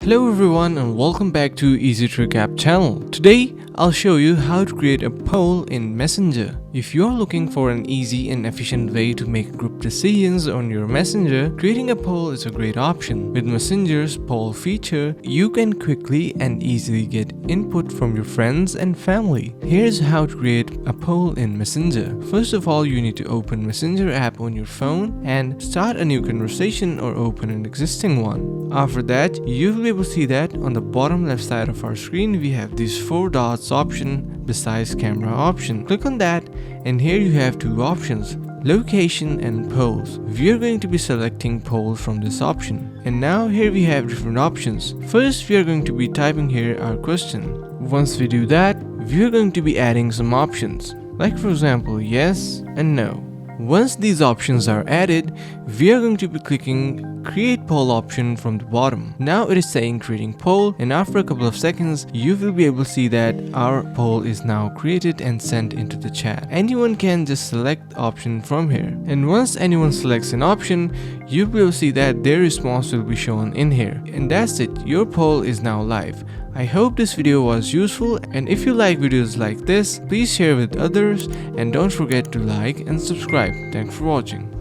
Hello everyone and welcome back to Easy Trick App channel. Today I'll show you how to create a poll in Messenger. If you're looking for an easy and efficient way to make group decisions on your Messenger, creating a poll is a great option. With Messenger's poll feature, you can quickly and easily get input from your friends and family. Here's how to create a poll in Messenger. First of all, you need to open Messenger app on your phone and start a new conversation or open an existing one. After that, you will be able to see that on the bottom left side of our screen we have these 4 dots option besides camera option. Click on that and here you have 2 options, location and polls. We are going to be selecting polls from this option. And now here we have different options. First we are going to be typing here our question. Once we do that, we are going to be adding some options, like for example yes and no. Once these options are added, we are going to be clicking create poll option from the bottom. Now it is saying creating poll, and after a couple of seconds you will be able to see that our poll is now created and sent into the chat. Anyone can just select option from here, and once anyone selects an option, you will see that their response will be shown in here. And that's it, your poll is now live. I hope this video was useful, and if you like videos like this, please share with others and don't forget to like and subscribe. Thanks for watching.